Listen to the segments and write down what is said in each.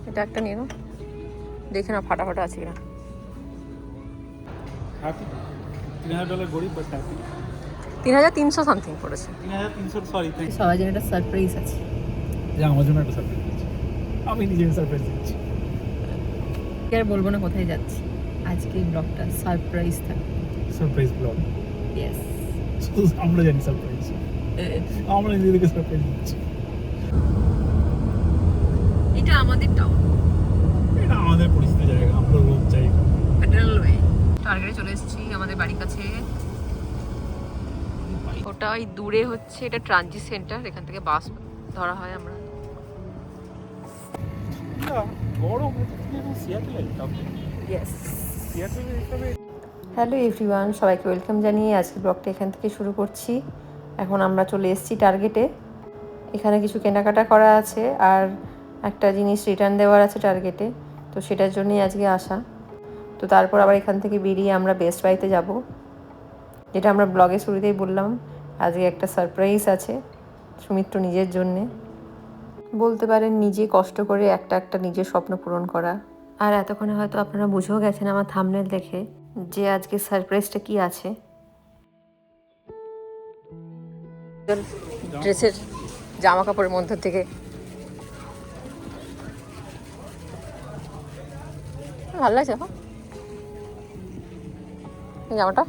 এটা একটা নিয়ে নাও, দেখে না ফাটা ফাটা আছে কিনা। $3,000 গরিব বাট হ্যাপি। 3,300 সামথিং পড়েছে। 3,300 সরি। সবার জন্য একটা সারপ্রাইজ আছে। আমার জন্য একটা সারপ্রাইজ আছে, আমি নিজে সারপ্রাইজ দিচ্ছি। আর বলবো না কোথায় যাচ্ছি, আজকে ব্লগটা সারপ্রাইজ থাকবে। Surprise blog. ইয়েস, আমরা জানি সারপ্রাইজ, আমরা নিজেদেরকে সারপ্রাইজ দিচ্ছি। এটা আমাদের টাউন, এটা আমাদের পরিচিত জায়গা, আমরা রোজ যাই। Federal way. টার্গেটে চলে এসেছি আমাদের বাড়ির কাছে। ওটা ওই দূরে হচ্ছে, এটা ট্রানজিট সেন্টার, এখান থেকে বাস ধরা হয় আমরা। গরম সিয়াটলে। ইয়েস। সিয়াটলে এখানে। হ্যালো এভরিওয়ান, সবাইকে ওয়েলকাম জানিয়ে আজকে ব্লগটা এখান থেকে শুরু করছি। এখন আমরা চলে এসেছি টার্গেটে। এখানে কিছু কেনাকাটা করা আছে আর একটা জিনিস রিটার্ন দেওয়ার আছে টার্গেটে, তো সেটার জন্যই আজকে আসা। তো তারপর আবার এখান থেকে বেরিয়ে আমরা বেস্ট বাইতে যাব, যেটা আমরা ব্লগে শুরুতেই বললাম। আজকে একটা সারপ্রাইজ আছে সুমিত্র নিজের জন্যে। বলতে পারেন নিজে কষ্ট করে একটা একটা নিজের স্বপ্ন পূরণ করা। আর এতক্ষণে হয়তো আপনারা বুঝেও গেছেন আমার থাম্বনেল দেখে যে আজকে সারপ্রাইজটা কি আছে। ড্রেসের জামা কাপড়ের মধ্যে থেকে ভালো লাগছে এখন এই জামাটা,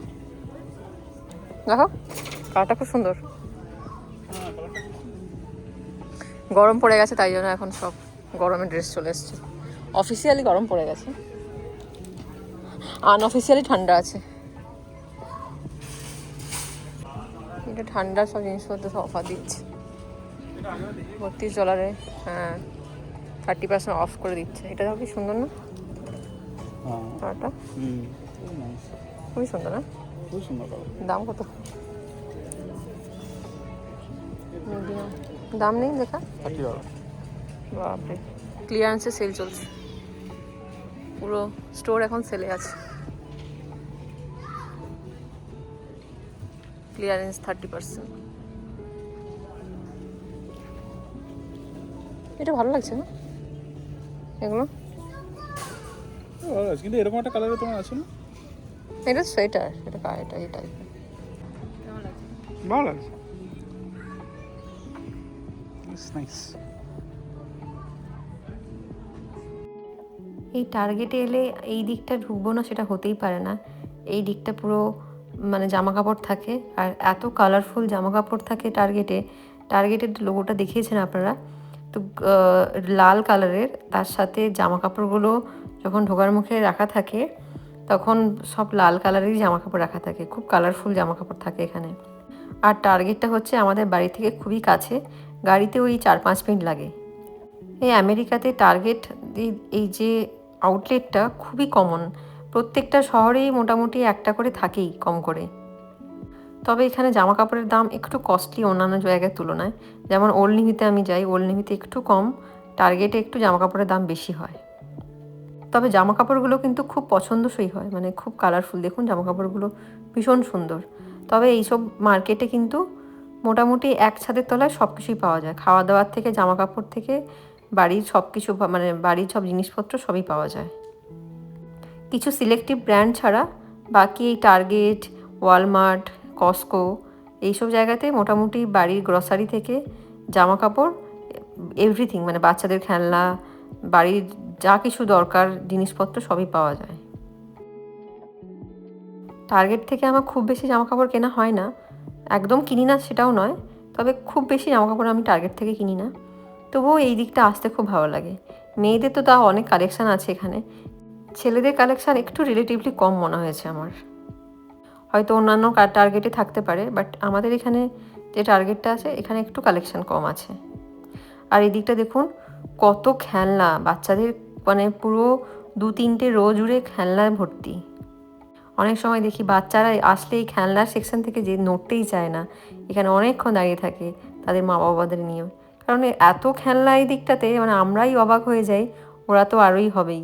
দেখো কালারটা খুব সুন্দর। গরম পড়ে গেছে তাই জন্য এখন সব গরমের ড্রেস চলে এসছে। অফিসিয়ালি গরম পড়ে গেছে, আনঅফিসিয়ালি ঠান্ডা আছে। এটা ঠান্ডার সব জিনিসপত্র সব অফার দিচ্ছে $32। হ্যাঁ, 30% অফ করে দিচ্ছে। এটা দেখো কি সুন্দর না কালারটা, খুবই সুন্দর না? খুব সুন্দর। দাম কত? দাম নেই লেখা। $30। বাপরে, ক্লিয়ারেন্সে সেল চলছে, পুরো স্টোর এখন সেলে আছে। ক্লিয়ারেন্স 30%। এটা ভালো লাগছে না এগুলো? কিন্তু এরকম একটা কালারে তোমার আছে না? এটা সোয়েটার, এটা এটা এটাই ভালো লাগছে। নাইস। এই টার্গেটে এলে এই দিকটা ঢুকবো না সেটা হতেই পারে না। এই দিকটা পুরো মানে জামা কাপড় থাকে, আর এত কালারফুল জামা কাপড় থাকে টার্গেটে। টার্গেটের লোগোটা দেখিয়েছেন আপনারা তো, লাল কালারের, তার সাথে জামা কাপড়গুলো যখন ঢোকার মুখে রাখা থাকে তখন সব লাল কালারেরই জামা কাপড় রাখা থাকে। খুব কালারফুল জামা কাপড় থাকে এখানে। আর টার্গেটটা হচ্ছে আমাদের বাড়ি থেকে খুবই কাছে, গাড়িতে ওই 4-5 মিনিট লাগে। এই আমেরিকাতে টার্গেট এই যে আউটলেটটা খুবই কমন, প্রত্যেকটা শহরেই মোটামুটি একটা করে থাকেই কম করে। তবে এখানে জামা কাপড়ের দাম একটু কস্টলি অন্যান্য জায়গার তুলনায়। যেমন ওল্ড নেভিতে আমি যাই, ওল্ড নেভিতে একটু কম, টার্গেটে একটু জামা কাপড়ের দাম বেশি হয়। তবে জামা কাপড়গুলো কিন্তু খুব পছন্দসই হয়, মানে খুব কালারফুল। দেখুন জামা কাপড়গুলো ভীষণ সুন্দর। তবে এইসব মার্কেটে কিন্তু মোটামুটি এক ছাদের তলায় সব কিছুই পাওয়া যায়, খাওয়া দাওয়ার থেকে জামা কাপড় থেকে বাড়ির সব কিছু, মানে বাড়ির সব জিনিসপত্র সবই পাওয়া যায়। কিছু সিলেক্টিভ ব্র্যান্ড ছাড়া বাকি এই টার্গেট, ওয়ালমার্ট, কস্কো এইসব জায়গাতে মোটামুটি বাড়ির গ্রসারি থেকে জামা কাপড়, এভরিথিং, মানে বাচ্চাদের খেলনা, বাড়ির যা কিছু দরকার জিনিসপত্র সবই পাওয়া যায়। টার্গেট থেকে আমার খুব বেশি জামা কাপড় কেনা হয় না, একদম কিনি না সেটাও নয়, তবে খুব বেশি জামা কাপড় আমি টার্গেট থেকে কিনি না। তবুও এই দিকটা আসতে খুব ভালো লাগে। মেয়েদের তো তাও অনেক কালেকশান আছে এখানে, ছেলেদের কালেকশান একটু রিলেটিভলি কম মনে হয়েছে আমার। হয়তো অন্যান্য টার্গেটে থাকতে পারে, বাট আমাদের এখানে যে টার্গেটটা আছে এখানে একটু কালেকশান কম আছে। আর এই দিকটা দেখুন কত খেলনা বাচ্চাদের, মানে পুরো 2-3টে রো জুড়ে খেলনায় ভর্তি। অনেক সময় দেখি বাচ্চারা আসলে এই খেলনার সেকশন থেকে যে নড়তেই চায় না, এখানে অনেকক্ষণ দাঁড়িয়ে থাকে তাদের মা বাবাদের নিয়ে, কারণ এত খেলনা এই দিকটাতে, মানে আমরাই অবাক হয়ে যাই, ওরা তো আরোই হবেই।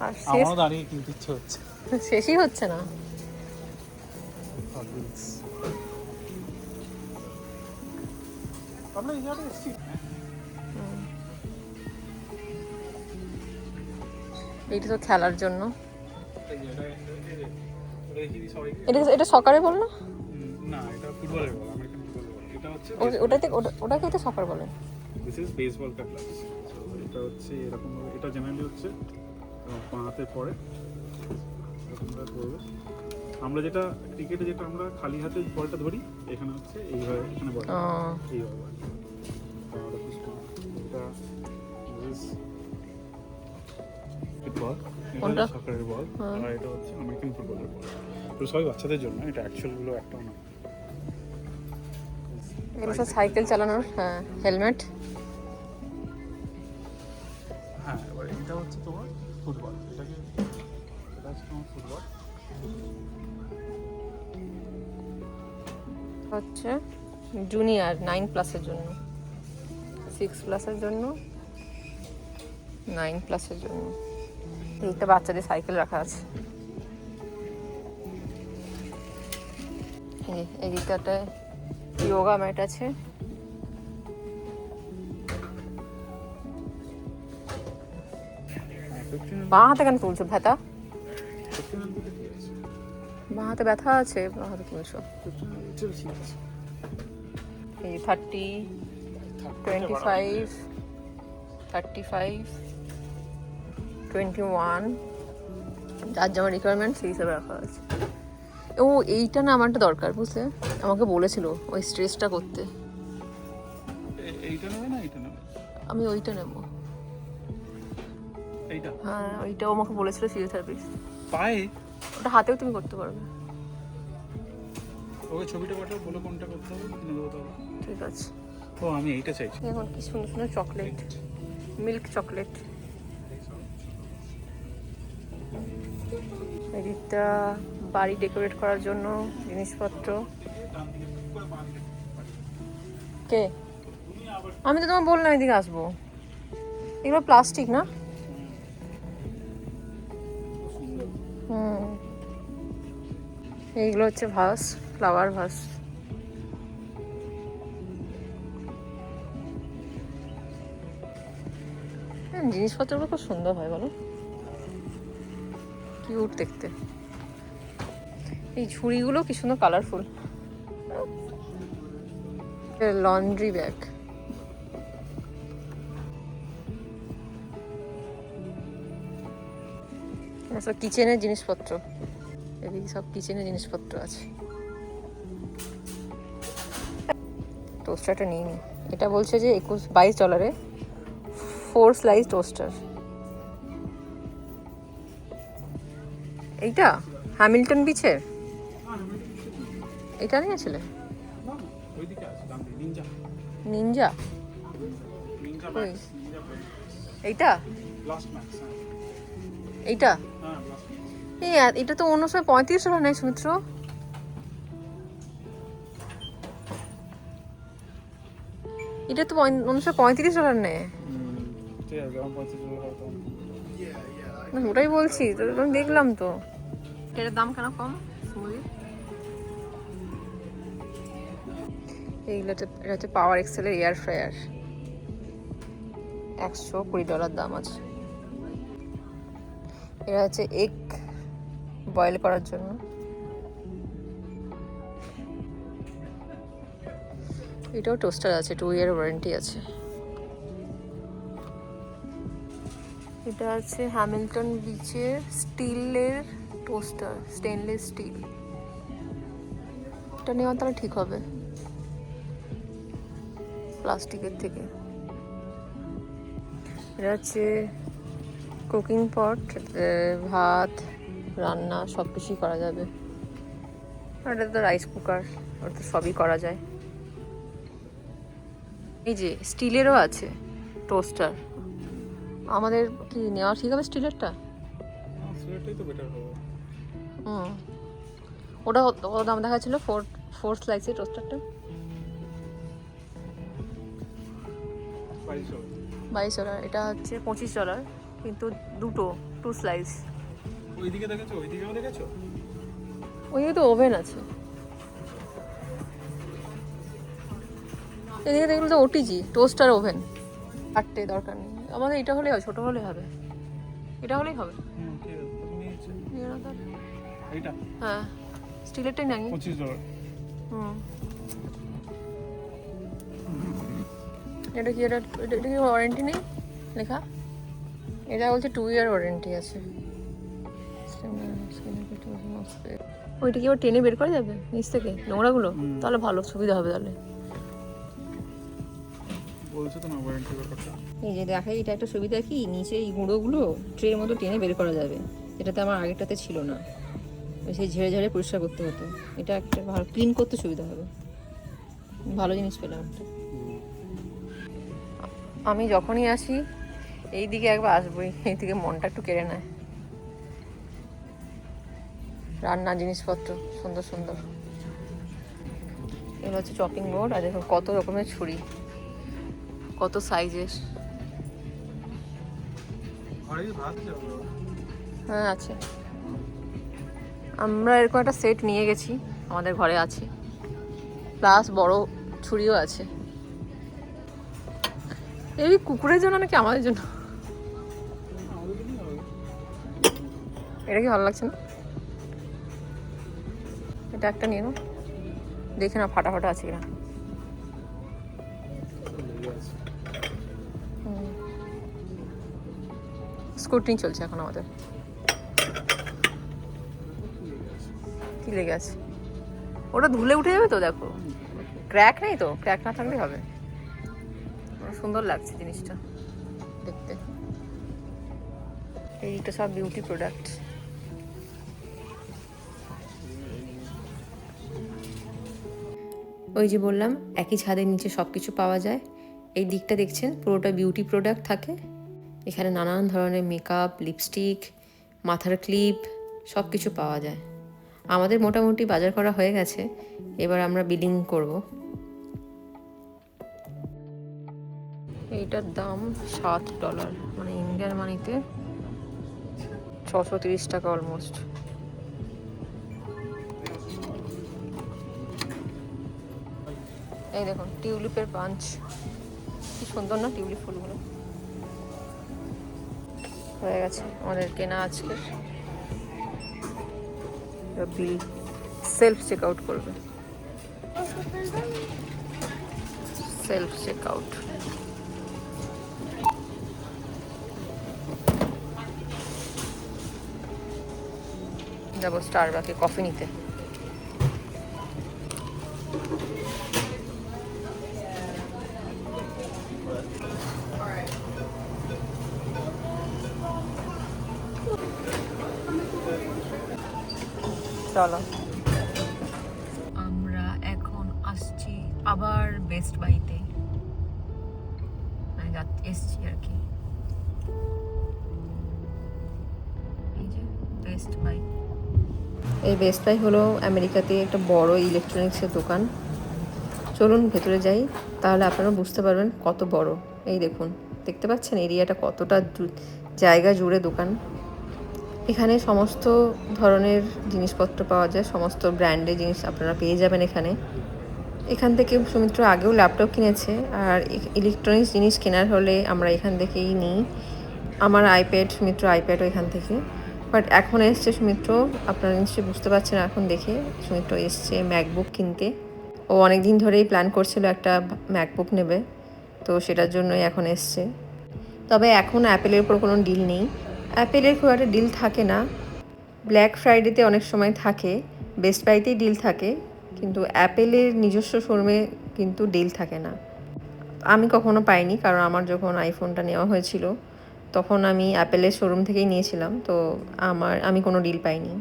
আর আমারও দাঁড়িয়ে কিনতে ইচ্ছে হচ্ছে। শেষই হচ্ছে না। Hot Wheels. আমরা এই জায়গাটা এসেছি। এইটা তো খেলার জন্য। এই যে এটা সকারে বল না? না, এটা ফুটবলের বল, আমেরিকান ফুটবল বল। এটা হচ্ছে ওটাকে তো সকার বলে। দিস ইজ বেসবল কা ক্লাস। সো এটা হচ্ছে এরকম ভাবে, এটা জেনারেলি হচ্ছে পাতে পড়ে এরকম ভাবে পড়বে। আমরা যেটা ক্রিকেটে যেটা আমরা খালি হাতে বলটা ধরি, এখানে হচ্ছে এইভাবে, এখানে বল এইভাবে। এটা ফুটবল, এটা সকারের বল, আর এটা হচ্ছে আমেরিকান ফুটবলের বল। তো সবাই বাচ্চাদের জন্য, এটা অ্যাকচুয়ালগুলো একটাও না। এগুলো সব সাইকেল চালানোর হেলমেট। হ্যাঁ, এবার এটা হচ্ছে তোমার ফুটবল, এটা হচ্ছে তোমার ফুটবল। হচ্ছে জুনিয়র 9+-এর জন্য, 6+-এর জন্য, 9+-এর জন্য। এইটা বাচ্চাদের সাইকেল রাখা আছে। এদিকটাতে যোগা ম্যাট আছে। বাঁ হাতে কেন তুলছো ব্যথা? বাঁ হাতে ব্যথা আছে, বাঁ হাতে তুলছো। এই 30, 25, 35, 21, যার যেমন রিকোয়ারমেন্ট সেই হিসাবে রাখা আছে। ও এইটা না আমারটা দরকার, বুঝলে? আমাকে বলেছিল ওই স্ট্রেসটা করতে। এইটা নেবে না এইটা নেবে? আমি ওইটা নেব। এইটা? হ্যাঁ, ওইটাও আমাকে বলেছিল ফিজিওথেরাপিস্ট। পায়ে? ওটা হাতেও তুমি করতে পারবে। ওকে ছবিটা পাঠাও, বলো কোনটা করতে হবে, কিনে দেবো তাহলে। ঠিক আছে। ও আমি এইটা চাইছি। এখন কি সুন্দর সুন্দর চকলেট, মিল্ক চকলেট। এদিকটা বাড়ি ডেকোরেট করার জন্য জিনিসপত্র। কে? আমি তো তোমার বললাম এদিকে আসবো। এগুলো প্লাস্টিক না? এইগুলো হচ্ছে ভাস, ফ্লাওয়ার ভাস। জিনিসপত্রগুলো খুব সুন্দর হয়, বলো? কিউট দেখতে। এই ঝুড়িগুলো কি সুন্দর কালারফুল। Laundry bag. সব কিচেনের জিনিসপত্র, এদিকে সব কিচেনের জিনিসপত্র আছে। টোস্টারটা নিয়ে নি। এটা বলছে যে $22 4 স্লাইস টোস্টার। এইটা হ্যামিল্টন বিচের, এটা নিয়েছিলে? ওইদিকে আছে, দামি নিনজা। নিনজা? নিনজা কই? ম্যাক্স, নিনজা এইটা? Blast max. এইটা? হ্যাঁ, ব্লাস্ট ম্যাক্স। এটা তো অন্য সময় $35 নেয় সুমিত্র। এটা তো অন্য সময় $35 নেয়। ঠিক আছে, আমার $35 না, ওটাই বলছি তো, আমি দেখলাম তো। এটার দাম কেন কম স্মুদি? এইগুলো এটা হচ্ছে পাওয়ার এক্সেলের এয়ার ফ্রায়ার, $120 দাম আছে। এটা হচ্ছে এগ বয়েল করার জন্য। এটাও টোস্টার আছে, 2 year ওয়ারেন্টি আছে। এটা আছে হ্যামিল্টন বিচের স্টিলের টোস্টার, স্টেনলেস স্টিল। এটা নেওয়া তাহলে ঠিক হবে প্লাস্টিকের থেকে। এটা হচ্ছে কুকিং পট, ভাত রান্না সব কিছুই করা যাবে। আর এটা তো রাইস কুকার, ওটা তো সবই করা যায়। এই যে স্টিলেরও আছে টোস্টার। আমাদের কি নেওয়া ঠিক হবে স্টিলেরটা? সেটাই তো বেটার হবে। ওটা কত দাম দেখাচ্ছিল? 4 স্লাইসের টোস্টারটা $22। এটা হচ্ছে $25, কিন্তু দুটো 2 স্লাইস। ওইদিকে দেখেছো? ওইদিকেও দেখেছো? ওইদিকে তো ওভেন আছে। এদিকে দেখলে তো ওটিজি টোস্টার ওভেন, 4টে দরকার নেই আমাদের, এটা হলেই হবে, ছোটো হলেই হবে, এটা হলেই হবে। নিয়ে নাও তাহলে। এইটা হ্যাঁ স্টিলেরটাই নাকি? $25। হুম, এটা কি, এটা এটা কি ওয়ারেন্টি নেই লেখা? এটা বলছে 2 ইয়ার ওয়ারেন্টি আছে। ওইটা কি আবার টেনে বের করা যাবে নিচ থেকে নোংরাগুলো? তাহলে ভালো, সুবিধা হবে তাহলে। বলছে তো না ওয়ারেন্টি ব্যাপারটা। এই যে দেখে, এটা একটা সুবিধা কি, নিচে এই গুঁড়োগুলো ট্রের মতো টেনে বের করা যাবে, এটাতে আমার আগেরটাতে ছিল না, সেই ঝেড়ে ঝেড়ে পরিষ্কার করতে হতো। এটা একটা ভালো, ক্লিন করতে সুবিধা হবে, ভালো জিনিস পেলাম একটা। আমি যখনই আসি এই দিকে একবার আসবোই, এই দিকে মনটা একটু কেড়ে নেয়। রান্নার জিনিসপত্র সুন্দর সুন্দর, এগুলো হচ্ছে চপিং বোর্ড, আর দেখুন কত রকমের ছুরি, কত সাইজের। হ্যাঁ আছে, আমরা এরকম একটা সেট নিয়ে গেছি, আমাদের ঘরে আছে, প্লাস বড় ছুরিও আছে। এই কুকুরের জন্য নাকি আমাদের জন্য? এটা কি ভালো লাগছে না? এটা একটা নিয়ে নাও, দেখে না ফাটা ফাটা আছে কিনা। স্কুটিং চলছে এখন আমাদের। কি লেগে আছে? ওটা ধুলে উঠে যাবে তো, দেখো ক্র্যাক নেই তো, ক্র্যাক না থাকলে হবে। সুন্দর লাগছে জিনিসটা দেখতে। এইটা সব বিউটি প্রোডাক্ট। ওই যে বললাম একই ছাদের নিচে সব কিছু পাওয়া যায়। এই দিকটা দেখছেন পুরোটা বিউটি প্রোডাক্ট থাকে, এখানে নানান ধরনের মেকআপ, লিপস্টিক, মাথার ক্লিপ সব কিছু পাওয়া যায়। আমাদের মোটামুটি বাজার করা হয়ে গেছে, এবার আমরা বিলিং করব। এইটার দাম $7, মানে ইন্ডিয়ান মানিতে 630 টাকা অলমোস্ট। এই দেখুন টিউলিপের বাঞ্চ, কি সুন্দর না টিউলিপ ফুলগুলো। হয়ে গেছে আমাদের কেনা আজকে। বিল সেলফ চেক আউট করবে, সেলফ চেক আউট। যাবো স্টারবাকে কফি নিতে। চলো, আমরা এখন আসছি আবার বেস্ট বাইতে, মানে এসছি আর কি। এই যে বেস্ট বাই, এই বেস্ট বাই হলো আমেরিকাতে একটা বড় ইলেকট্রনিক্সের দোকান। চলুন ভেতরে যাই, তাহলে আপনারা বুঝতে পারবেন কত বড়। এই দেখুন, দেখতে পাচ্ছেন এরিয়াটা কতটা জায়গা জুড়ে দোকান। এখানে সমস্ত ধরনের জিনিসপত্র পাওয়া যায়, সমস্ত ব্র্যান্ডের জিনিস আপনারা পেয়ে যাবেন এখানে। এখান থেকে সুমিত্র আগেও ল্যাপটপ কিনেছে, আর ইলেকট্রনিক্স জিনিস কেনার হলে আমরা এখান থেকেই নিই। আমার আইপ্যাড, সুমিত্র আইপ্যাডও এখান থেকে। বাট এখন এসছে সুমিত্র, আপনারা নিশ্চয়ই বুঝতে পারছেন এখন দেখে, সুমিত্র এসছে ম্যাকবুক কিনতে। ও অনেক দিন ধরেই প্ল্যান করছিল একটা ম্যাকবুক নেবে, তো সেটার জন্যই এখন এসছে। তবে এখন অ্যাপেলের উপর কোনো ডিল নেই, অ্যাপেলের খুব একটা ডিল থাকে না। ব্ল্যাক ফ্রাইডেতে অনেক সময় থাকে, বেস্ট বাইতেই ডিল থাকে, কিন্তু অ্যাপেলের নিজস্ব শোরুমে কিন্তু ডিল থাকে না। আমি কখনো পাইনি, কারণ আমার যখন আইফোনটা নেওয়া হয়েছিল তখন আমি অ্যাপেলের শোরুম থেকেই নিয়েছিলাম, তো আমি কোনো ডিল পাইনি।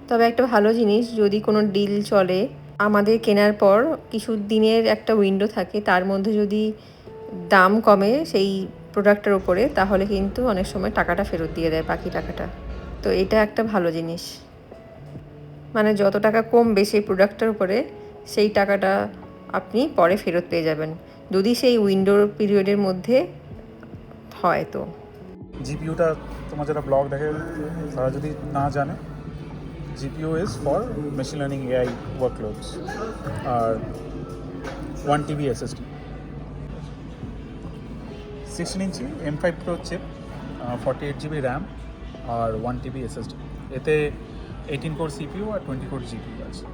তবে একটা ভালো জিনিস, যদি কোনো ডিল চলে আমাদের কেনার পর কিছু দিনের একটা উইন্ডো থাকে, তার মধ্যে যদি দাম কমে সেই প্রোডাক্টের উপরে, তাহলে কিন্তু অনেক সময় টাকাটা ফেরত দিয়ে দেয়, বাকি টাকাটা। তো এটা একটা ভালো জিনিস, মানে যত টাকা কমবে সেই প্রোডাক্টটার উপরে, সেই টাকাটা আপনি পরে ফেরত পেয়ে যাবেন, যদি সেই উইন্ডোর পিরিয়ডের মধ্যে হয়। তো জিপিইউটা তোমার যারা ব্লগ দেখে তারা যদি না জানে, GPU is for machine learning AI workloads, আর 1 TB SSD। 16 inch M5 Pro চিপ, 48 GB র্যাম আর 1 TB SSD। এতে 18 কোর CPU আর 20 কোর GPU আছে।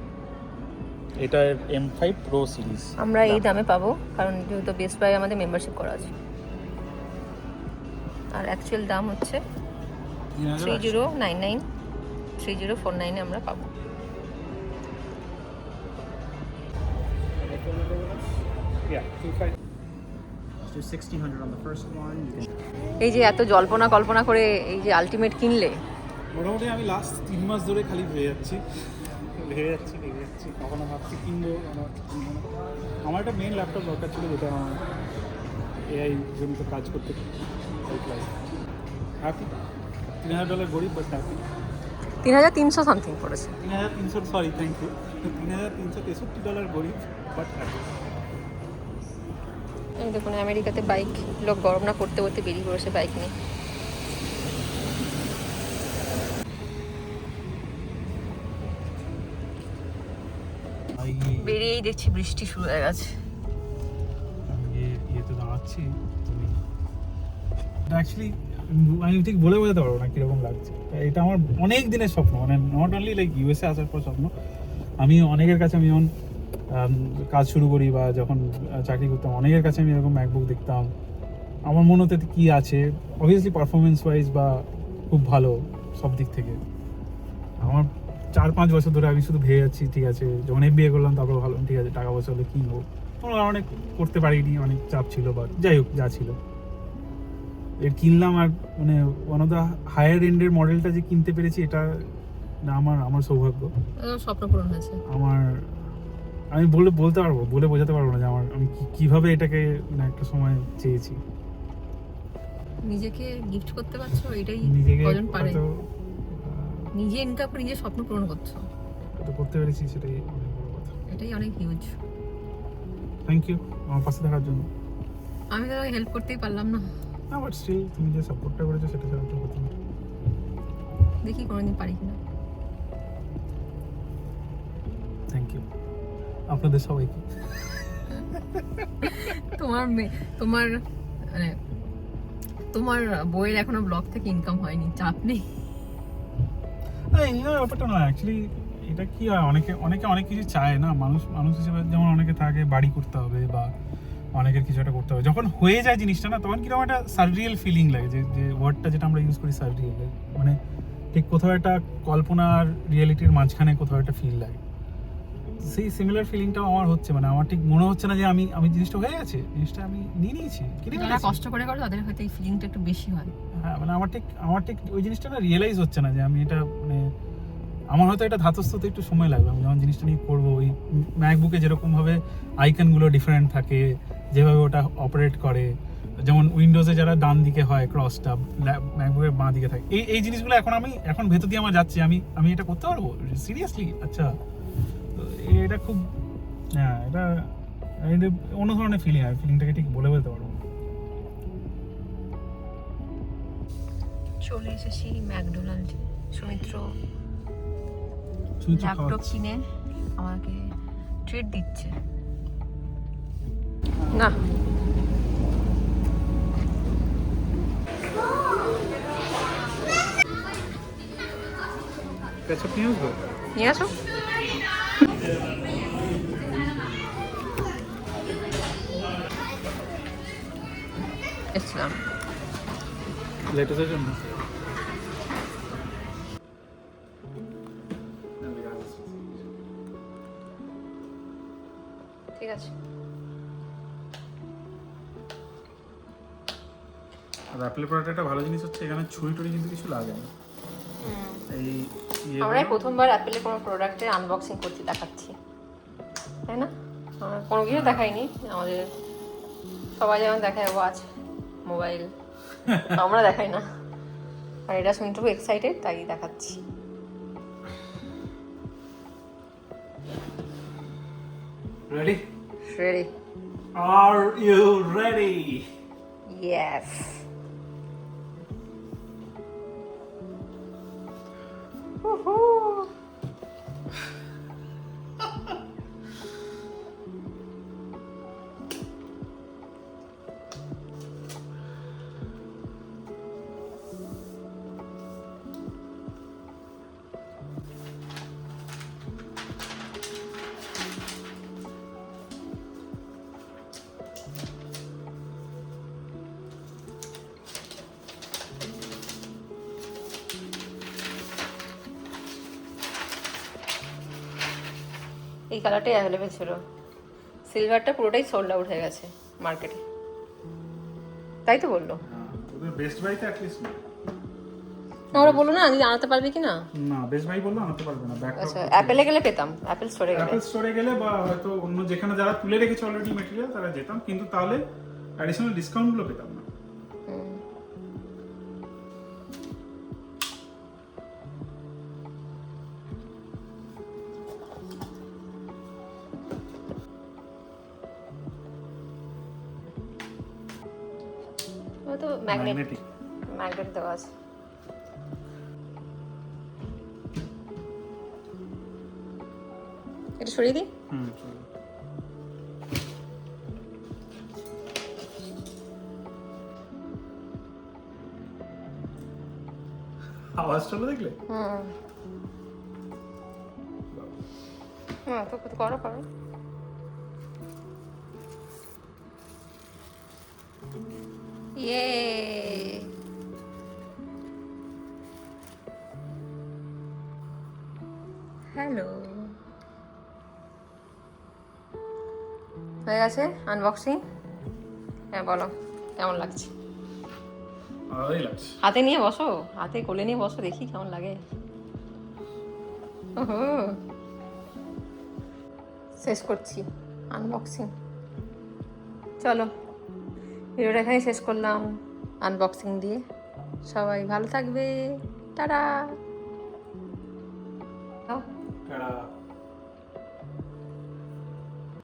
এটা M5 Pro সিরিজ আমরা এই দামে পাবো কারণ যেহেতু বেস্ট বাই আমাদের মেম্বারশিপ করা আছে। আর অ্যাকচুয়াল দাম হচ্ছে 3099 3049 আমরা পাবো। Yeah, 25 So 1600 on the first one. You can এই যে এত জল্পনা কল্পনা করে এই যে আলটিমেট কিনলে, মোটামুটি আমি লাস্ট 3 মাস ধরে খালি ভেবে যাচ্ছি কখনো ভাবছি কিনবো, কিনবো না। আমার একটা মেন ল্যাপটপ দরকার ছিল যেটা আমার এআই জনিত কাজ করতে হ্যাপি। $3000 গরিব বাট হ্যাপি। 3300 সামথিং পড়েছে। 3300 সরি থ্যাংক ইউ, $3363 গরিব বাট হ্যাপি। এই দেখুন আমেরিকাতে বাইক, লোক গরম না করতে করতে বেরিয়ে পড়েছে বাইক নিয়ে। বেরিয়েই দেখছি বৃষ্টি শুরু হয়ে গেছে। ইয়েতে দাঁড়াচ্ছি, তুমি অ্যাকচুয়ালি আমি ঠিক বলে বোঝাতে পারবো না কীরকম লাগছে। এটা আমার অনেক দিনের স্বপ্ন, মানে নট অনলি লাইক ইউএসএ আসার পর স্বপ্ন। আমি অনেকের কাছে, আমি যখন কাজ শুরু করি বা যখন চাকরি করতাম, অনেকের কাছে আমি এরকম ম্যাকবুক দেখতাম। আমার মনে হতো কী আছে, অবভিয়াসলি পারফরমেন্স ওয়াইজ বা খুব ভালো সব দিক থেকে। আমার 4-5 বছর ধরে আমি শুধু ভেবে যাচ্ছি, ঠিক আছে যখন MBA করলাম তারপর ভালো, ঠিক আছে টাকা পয়সা হলে কিনবো। কোনো কারণে করতে পারিনি, অনেক চাপ ছিল বা যাই হোক যা ছিল এর কিনলাম। আর মানে ওয়ান অফ দ্য হায়ার এন্ডের মডেলটা যে কিনতে পেরেছি, এটা না আমার সৌভাগ্য, স্বপ্ন পূরণ হয়েছে আমার। আমি বলতে পারবো, বলে বোঝাতে পারবো না যে আমি কিভাবে এটাকে মানে একটা সময় চেয়েছি। নিজেকে গিফট করতে পারছো, এটাই নিজেকে কজন পারে। হয়তো, নিজে ইনকাম করে নিজের স্বপ্ন পূরণ করছো, হয়তো করতে পেরেছি, সেটাই অনেক বড় কথা। এটাই অনেক হিউজ। থ্যাংক ইউ আমার পাশে থাকার জন্য। আমি তো হেল্প করতেই পারলাম না। না বাট স্টিল তুমি যে সাপোর্টটা করেছো সেটা ছাড়া তো হতো না। দেখি কোনোদিন পারি কিনা। থ্যাংক ইউ আপনাদের সবাইকে। তোমার তোমার মানে তোমার বইয়ের এখনো ব্লগ থেকে ইনকাম হয়নি, চাপ নেই। ব্যাপারটা না অ্যাকচুয়ালি, এটা কি হয়, অনেকে অনেক কিছু চায় না। মানুষ হিসেবে যেমন অনেকে থাকে বাড়ি করতে হবে বা অনেকের কিছু একটা করতে হবে, যখন হয়ে যায় জিনিসটা না, তখন কিরকম একটা সাররিয়াল ফিলিং লাগে, যে ওয়ার্ডটা যেটা আমরা ইউজ করি সাররিয়াল, মানে ঠিক কোথাও একটা কল্পনা আর রিয়েলিটির মাঝখানে কোথাও একটা ফিল লাগে। সেই সিমিলার ফিলিংটাও আমার হচ্ছে, মানে আমার ঠিক মনে হচ্ছে না যে আমি জিনিসটা হয়ে গেছে, জিনিসটা আমি নিয়ে নিয়েছি, কিনে যারা ফেলেছি। কষ্ট করে করে তাদের হয়তো এই ফিলিংটা একটু বেশি হয়। হ্যাঁ মানে আমার ঠিক ওই জিনিসটা না রিয়েলাইজ হচ্ছে না যে আমি এটা, মানে আমার হয়তো এটা ধাতস্থ হতে একটু সময় লাগবে। আমি যখন জিনিসটা নিয়ে করবো, ওই ম্যাকবুকে যেরকমভাবে আইকনগুলো ডিফারেন্ট থাকে, যেভাবে ওটা অপারেট করে, যেমন উইন্ডোজে যারা ডান দিকে হয় ক্রসটা, ম্যাকবুকের বাঁ দিকে থাকে, এই জিনিসগুলো এখন ভেতর দিয়ে আমার যাচ্ছে, আমি এটা করতে পারবো সিরিয়াসলি। আচ্ছা এটা খুব, হ্যাঁ এটা অন্য ধরনের ফিলিং, আর ফিলিংটাকে ঠিক বলে বলতে পারবো। চলে এসেছি ম্যাকডোনাল্ডে। সুমিত্র ল্যাপটপ খাওয়াচ্ছি। কিনে আমাকে ট্রিট দিচ্ছে। না কেচাপ নিয়ে আসবো? নিয়ে আসো। এসছিলাম লেটেস্টের জন্য। ঠিক আছে। আর অ্যাপেল প্রোডাক্ট একটা ভালো জিনিস হচ্ছে, এখানে ছুরি টুরি কিন্তু কিছু লাগে না। এই আমরাই প্রথমবার অ্যাপেলের কোনো প্রোডাক্টের আনবক্সিং করতে দেখাচ্ছি, তাই না? আমরা কোনো কিছু দেখাইনি। আমাদের সবাই যেমন দেখায় ওয়াচ, মোবাইল, আমরা দেখাই না। আর এটা শুনতে খুব এক্সাইটেড, তাই দেখাচ্ছি। Ready? Ready? Are you ready? Yes. এই কালারটাই অ্যাভেলেবেল ছিল, সিলভারটা পুরোটাই সোল্ড আউট হয়ে গেছে মার্কেটে, তাই তো বললো। ওদের বেস্ট বাইতে অ্যাটলিস্ট না। ওরা বললো না যদি আনাতে পারবি কি না। না বেস্ট বাই বললো আনতে পারবে না, ব্যাক আচ্ছা অ্যাপেলে গেলে পেতাম, অ্যাপেল স্টোরে গেলে। অ্যাপল স্টোরে গেলে বা হয়তো অন্য যেখানে যারা তুলে রেখেছে অলরেডি মেটেরিয়াল তারা যেতাম, কিন্তু তাহলে অ্যাডিশনাল ডিসকাউন্টগুলো পেতাম না। ও তো ম্যাগনেট, ম্যাগনেটিক। ম্যাগনেট দেওয়া আছে। এটা সরিয়ে দিই। আওয়াজটা দেখলে? হ্যাঁ তো করো করো। ইয়ে হ্যালো, হয়ে গেছে আনবক্সিং। হ্যাঁ বলো কেমন লাগছে? ভালোই লাগছে। হাতে নিয়ে বসো, হাতে কোলে নিয়ে বসো, দেখি কেমন লাগে। ওহো, শেষ করছি আনবক্সিং। চলো ভিডিওটা এখানে শেষ করলাম আনবক্সিং দিয়ে। সবাই ভালো থাকবে, টাটা। টাটা।